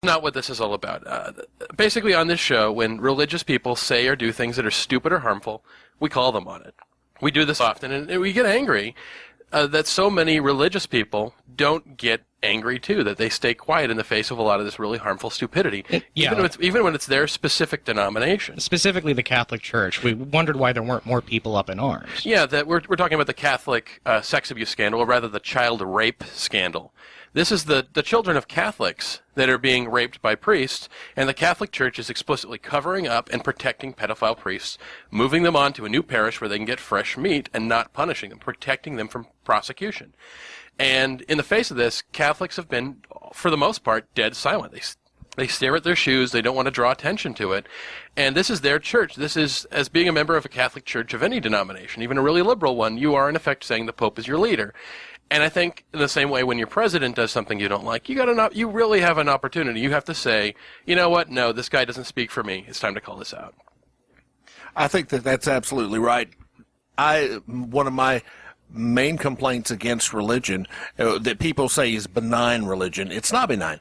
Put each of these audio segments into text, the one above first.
Not what this is all about. Basically, on this show, when religious people say or do things that are stupid or harmful, we call them on it. We do this often, and we get angry that so many religious people don't get angry too, that they stay quiet in the face of a lot of this really harmful stupidity, even when it's their specific denomination. Specifically the Catholic Church. We wondered why there weren't more people up in arms. Yeah, that we're talking about the Catholic sex abuse scandal, or rather the child rape scandal. This is the children of Catholics that are being raped by priests, and the Catholic Church is explicitly covering up and protecting pedophile priests, moving them on to a new parish where they can get fresh meat and not punishing them, protecting them from prosecution. And in the face of this, Catholics have been, for the most part, dead silent. They stare at their shoes. They don't want to draw attention to it. And this is their church. This is, as being a member of a Catholic church of any denomination, even a really liberal one, you are in effect saying the Pope is your leader. And I think in the same way, when your president does something you don't like, you really have an opportunity. You have to say, you know what? No, this guy doesn't speak for me. It's time to call this out. I think that that's absolutely right. One of my main complaints against religion that people say is benign religion. It's not benign.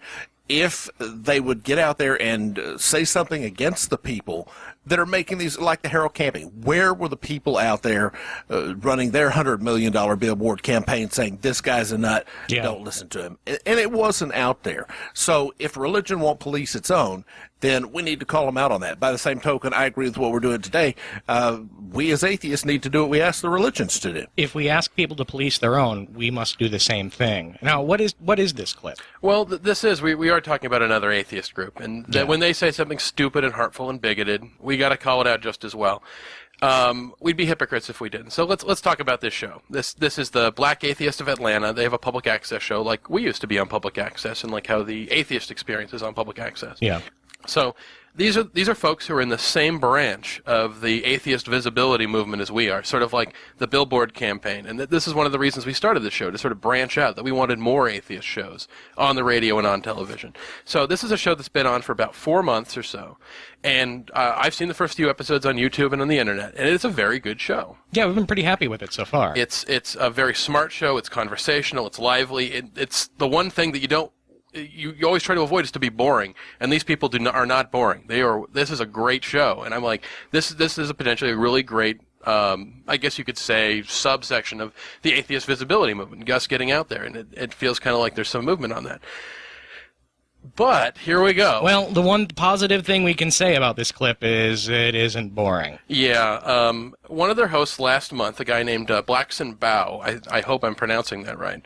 If they would get out there and say something against the people that are making these, like the Harold camping, where were the people out there running their $100 million billboard campaign saying, this guy's a nut, don't listen to him? And it wasn't out there. So if religion won't police its own, then we need to call them out on that. By the same token, I agree with what we're doing today. We as atheists need to do what we ask the religions to do. If we ask people to police their own, we must do the same thing. Now, what is this clip? Well, we are talking about another atheist group, and that when they say something stupid and hurtful and bigoted, we got to call it out just as well. We'd be hypocrites if we didn't. So let's talk about this show. This is the Black Atheist of Atlanta. They have a public access show like we used to be on public access, and like how the Atheist experience is on public access. Yeah. So these are folks who are in the same branch of the atheist visibility movement as we are, sort of like the Billboard campaign. And this is one of the reasons we started the show, to sort of branch out, that we wanted more atheist shows on the radio and on television. So this is a show that's been on for about 4 months or so. And I've seen the first few episodes on YouTube and on the internet, and it's a very good show. Yeah, we've been pretty happy with it so far. It's a very smart show. It's conversational. It's lively. It's the one thing that you always try to avoid is to be boring, and these people are not boring. This is a great show, and I'm like, this is a potentially really great, I guess you could say, subsection of the atheist visibility movement. Gus getting out there, and it feels kind of like there's some movement on that. But here we go. Well, the one positive thing we can say about this clip is it isn't boring. Yeah, one of their hosts last month, a guy named Blackson Bau, I hope I'm pronouncing that right,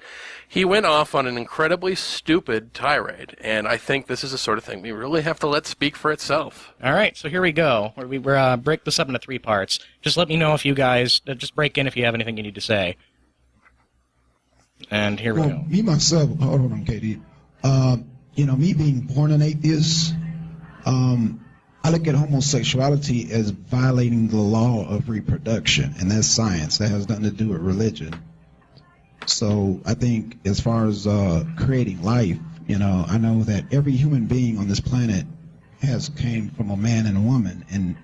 he went off on an incredibly stupid tirade, and I think this is the sort of thing we really have to let speak for itself. All right, so here we go. We're break this up into 3 parts. Just let me know if you guys, just break in if you have anything you need to say. And here we go. Me, myself, hold on, Katie. Me being born an atheist, I look at homosexuality as violating the law of reproduction, and that's science. That has nothing to do with religion. So I think as far as creating life, I know that every human being on this planet came from a man and a woman. And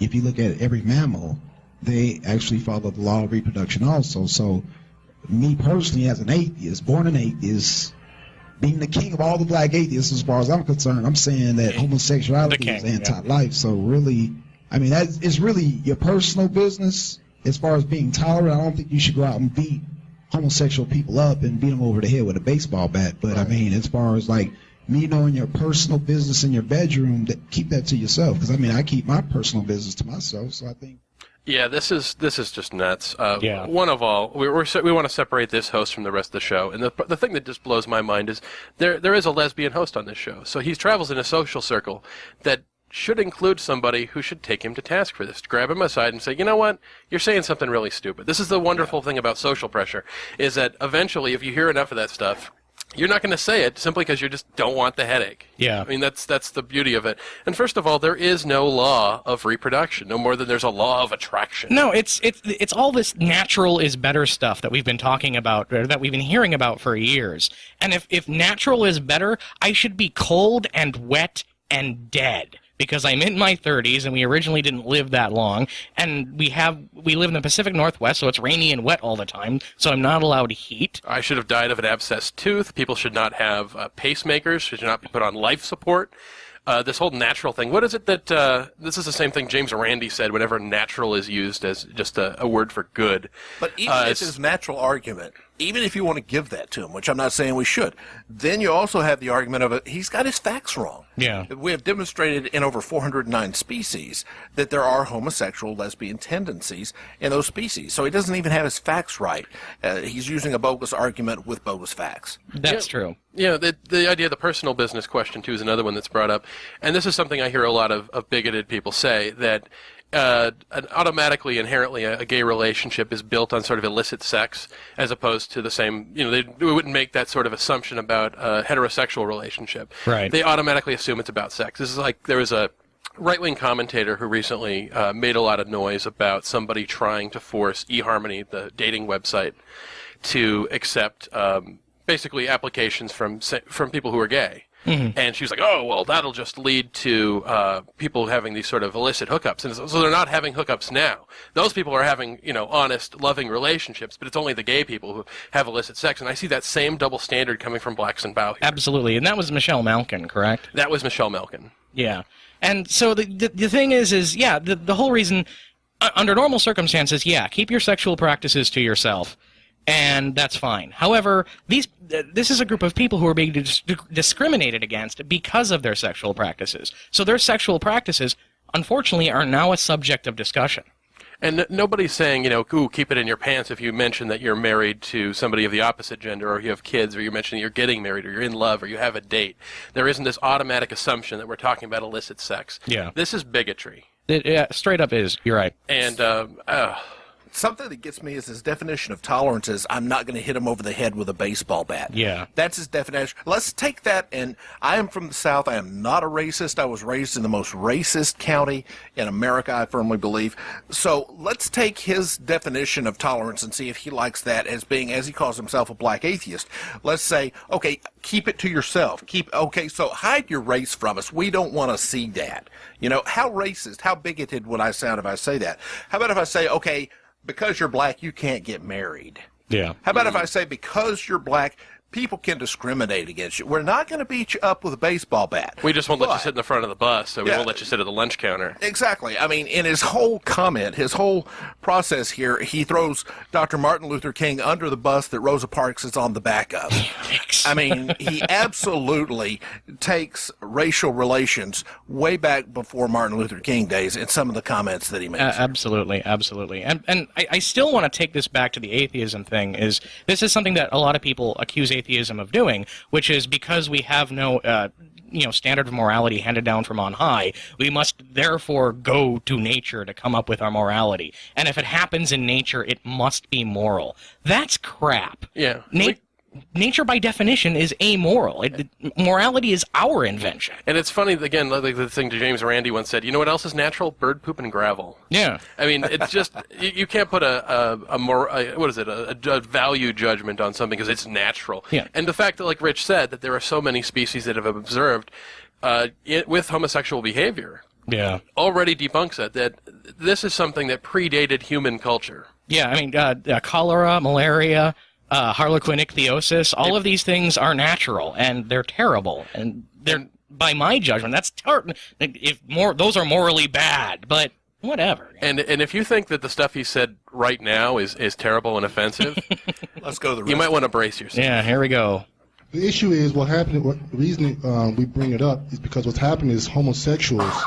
if you look at every mammal, they actually follow the law of reproduction also. So me personally, as an atheist, born an atheist, being the king of all the black atheists, as far as I'm concerned, I'm saying that homosexuality is anti-life. Yeah. So really, that is really your personal business. As far as being tolerant, I don't think you should go out and beat homosexual people up and beat them over the head with a baseball bat. But right. As far as like me knowing your personal business in your bedroom, keep that to yourself. Because I keep my personal business to myself. So I think. Yeah, this is just nuts. One of all, we want to separate this host from the rest of the show, and the thing that just blows my mind is there is a lesbian host on this show, so he travels in a social circle that should include somebody who should take him to task for this, to grab him aside and say, you know what, you're saying something really stupid. This is the wonderful thing about social pressure, is that eventually, if you hear enough of that stuff, you're not going to say it simply because you just don't want the headache. Yeah. That's the beauty of it. And first of all, there is no law of reproduction, no more than there's a law of attraction. No, it's all this natural is better stuff that we've been talking about, or that we've been hearing about for years. And if natural is better, I should be cold and wet and dead. because I'm in my 30s and we originally didn't live that long, and we live in the Pacific Northwest, so it's rainy and wet all the time, so I'm not allowed heat. I should have died of an abscessed tooth. People should not have pacemakers, should not be put on life support. This whole natural thing. What is it that, this is the same thing James Randi said whenever natural is used as just a word for good. But even if his natural argument, even if you want to give that to him, which I'm not saying we should, then you also have the argument of he's got his facts wrong. Yeah. We have demonstrated in over 409 species that there are homosexual, lesbian tendencies in those species. So he doesn't even have his facts right. He's using a bogus argument with bogus facts. That's true. Yeah, the idea of the personal business question, too, is another one that's brought up. And this is something I hear a lot of bigoted people say, that automatically, inherently, a gay relationship is built on sort of illicit sex, as opposed to the same, they wouldn't make that sort of assumption about a heterosexual relationship. Right. They automatically assume it's about sex. This is like, there was a right-wing commentator who recently made a lot of noise about somebody trying to force eHarmony, the dating website, to accept basically applications from people who are gay. Mm-hmm. And she was like, oh, well, that'll just lead to people having these sort of illicit hookups. And so they're not having hookups now. Those people are having, honest, loving relationships, but it's only the gay people who have illicit sex. And I see that same double standard coming from Blackson Bau here. Absolutely. And that was Michelle Malkin, correct? That was Michelle Malkin. Yeah. And so the thing is the whole reason, under normal circumstances, keep your sexual practices to yourself. And that's fine. However, this is a group of people who are being discriminated against because of their sexual practices. So their sexual practices, unfortunately, are now a subject of discussion. And nobody's saying, ooh, keep it in your pants if you mention that you're married to somebody of the opposite gender, or you have kids, or you mention that you're getting married, or you're in love, or you have a date. There isn't this automatic assumption that we're talking about illicit sex. Yeah. This is bigotry. It straight up is. You're right. And, something that gets me is his definition of tolerance is I'm not going to hit him over the head with a baseball bat. Yeah. That's his definition. Let's take that, and I am from the South. I am not a racist. I was raised in the most racist county in America, I firmly believe. So let's take his definition of tolerance and see if he likes that as being, as he calls himself, a black atheist. Let's say, okay, keep it to yourself. So hide your race from us. We don't want to see that. How racist, how bigoted would I sound if I say that? How about if I say, okay, because you're black, you can't get married? Yeah. How about if I say, because you're black, people can discriminate against you? We're not going to beat you up with a baseball bat. We just won't let you sit in the front of the bus, so we won't let you sit at the lunch counter. Exactly. I mean, in his whole comment, his whole process here, he throws Dr. Martin Luther King under the bus that Rosa Parks is on the back of. I mean, he absolutely takes racial relations way back before Martin Luther King days in some of the comments that he makes. Absolutely. And I still want to take this back to the atheism thing. This is something that a lot of people accuse atheism of doing, which is because we have no standard of morality handed down from on high, we must therefore go to nature to come up with our morality. And if it happens in nature, it must be moral. That's crap. Yeah. Nature, by definition, is amoral. Morality is our invention. And it's funny, again, like the thing James Randi once said, you know what else is natural? Bird poop and gravel. Yeah. I mean, it's just, you can't put a value judgment on something because it's natural. Yeah. And the fact that, like Rich said, that there are so many species that have observed with homosexual behavior already debunks it, that this is something that predated human culture. Yeah, I mean, cholera, malaria, harlequin ichthyosis, all of these things are natural, and they're terrible, and they're, by my judgment, those are morally bad, but whatever. And if you think that the stuff he said right now is terrible and offensive, let's go to the rest. You might want to brace yourself. Yeah, here we go. The issue is the reason we bring it up is because what's happening is homosexuals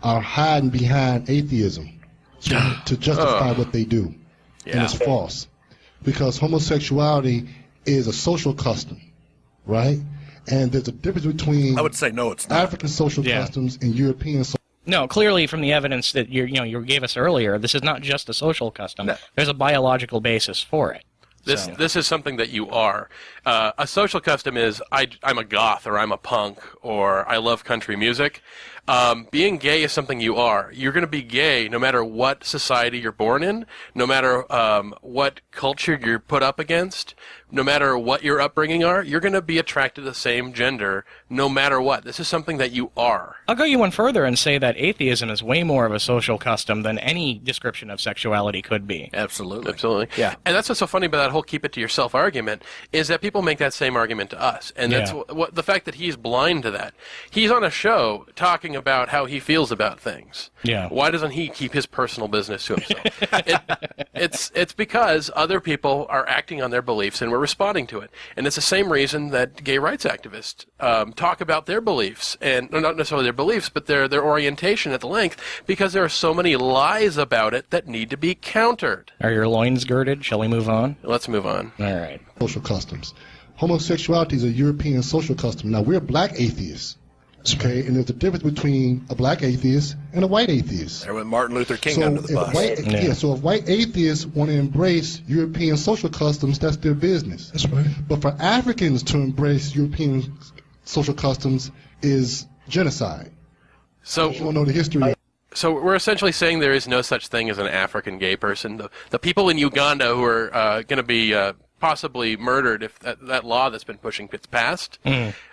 are hiding behind atheism to justify what they do, and it's false. Because homosexuality is a social custom, right? And there's a difference between I would say no, it's not. African social customs and European social. No, clearly from the evidence that you gave us earlier, this is not just a social custom. No. There's a biological basis for it. This is something that you are. A social custom is I'm a goth, or I'm a punk, or I love country music. Being gay is something you are. You're going to be gay no matter what society you're born in, no matter what culture you're put up against. no matter what your upbringing are, you're going to be attracted to the same gender no matter what. This is something that you are. I'll go you one further and say that atheism is way more of a social custom than any description of sexuality could be. Absolutely. Absolutely. Yeah. And that's what's so funny about that whole keep it to yourself argument, is that people make that same argument to us. And that's what the fact that he's blind to that. He's on a show talking about how he feels about things. Yeah. Why doesn't he keep his personal business to himself? It's because other people are acting on their beliefs and we're responding to it. And it's the same reason that gay rights activists talk about their beliefs, and not necessarily their beliefs, but their orientation at the length, because there are so many lies about it that need to be countered. Are your loins girded? Shall we move on? Let's move on. All right. Social customs. Homosexuality is a European social custom. Now, we're black atheists. Okay, and there's a difference between a black atheist and a white atheist. There went Martin Luther King So under the bus. so if white atheists want to embrace European social customs, that's their business. That's right. But for Africans to embrace European social customs is genocide. So If you want to know the history. So we're essentially saying there is no such thing as an African gay person. The people in Uganda who are going to be possibly murdered if that law that's been pushing gets passed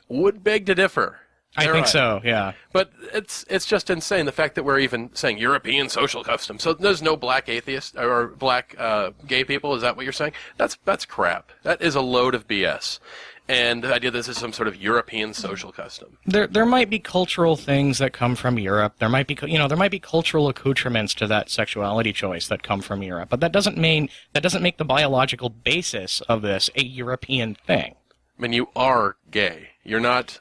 would beg to differ. I think so, yeah. But it's just insane, the fact that we're even saying European social custom. So there's no black atheists or black gay people, is that what you're saying? That's crap. That is a load of BS. And the idea that this is some sort of European social custom. There might be cultural things that come from Europe. There might be cultural accoutrements to that sexuality choice that come from Europe. But that doesn't make the biological basis of this a European thing. I mean, you are gay. You're not.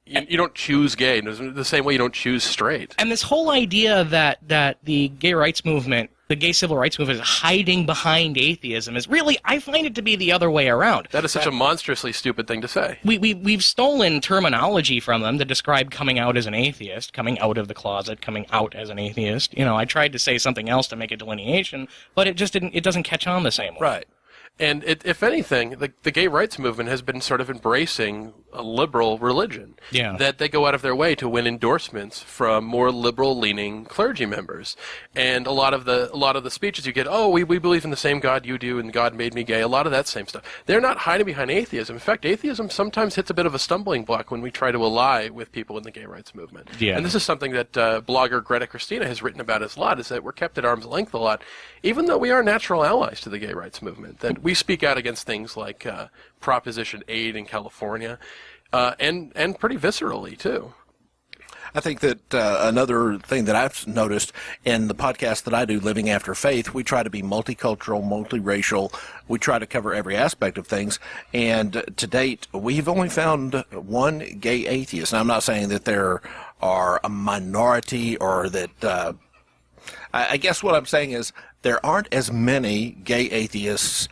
You don't choose gay the same way you don't choose straight. And this whole idea that the gay rights movement, the gay civil rights movement, is hiding behind atheism is really, I find it to be the other way around. That is such a monstrously stupid thing to say. We've stolen terminology from them to describe coming out as an atheist, coming out of the closet, coming out as an atheist. You know, I tried to say something else to make a delineation, but it doesn't catch on the same way. Right. And if anything, the gay rights movement has been sort of embracing a liberal religion. Yeah. That they go out of their way to win endorsements from more liberal-leaning clergy members. And a lot of the speeches you get, oh, we believe in the same God you do, and God made me gay. A lot of that same stuff. They're not hiding behind atheism. In fact, atheism sometimes hits a bit of a stumbling block when we try to ally with people in the gay rights movement. Yeah. And this is something that blogger Greta Christina has written about a lot, is that we're kept at arm's length a lot, even though we are natural allies to the gay rights movement. That we speak out against things like Proposition 8 in California, and pretty viscerally, too. I think that another thing that I've noticed in the podcast that I do, Living After Faith, we try to be multicultural, multiracial. We try to cover every aspect of things. And to date, we've only found one gay atheist. And I'm not saying that there are a minority or that I guess what I'm saying is there aren't as many gay atheists.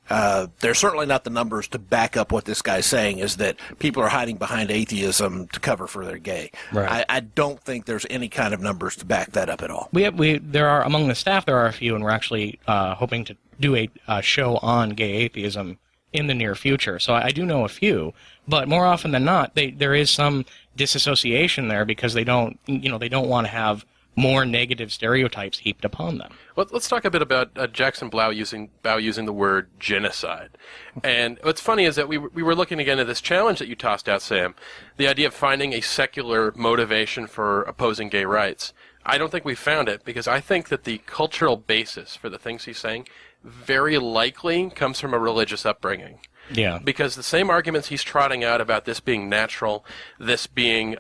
There's certainly not the numbers to back up what this guy's saying, is that people are hiding behind atheism to cover for their gay. Right. I don't think there's any kind of numbers to back that up at all. There are, among the staff, there are a few, and we're actually hoping to do a show on gay atheism in the near future. So I do know a few, but more often than not, there is some disassociation there because they don't want to have more negative stereotypes heaped upon them. Well, let's talk a bit about Jackson Blau using the word genocide. And what's funny is that we were looking again at this challenge that you tossed out, Sam, the idea of finding a secular motivation for opposing gay rights. I don't think we found it, because I think that the cultural basis for the things he's saying very likely comes from a religious upbringing. Yeah. Because the same arguments he's trotting out about this being natural, this being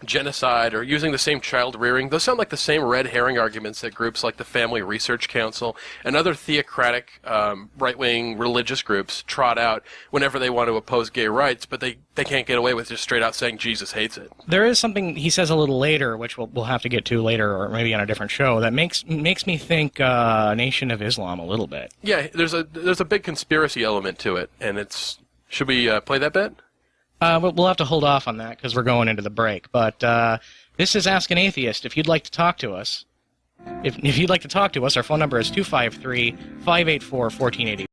genocide, or using the same child rearing, those sound like the same red herring arguments that groups like the Family Research Council and other theocratic right-wing religious groups trot out whenever they want to oppose gay rights, but they can't get away with just straight out saying Jesus hates it. There is something he says a little later, which we'll have to get to later, or maybe on a different show, that makes me think Nation of Islam a little bit. Yeah, there's a big conspiracy element to it, and should we play that bit? We'll have to hold off on that because we're going into the break. But this is Ask an Atheist. If you'd like to talk to us, our phone number is 253-584-1480.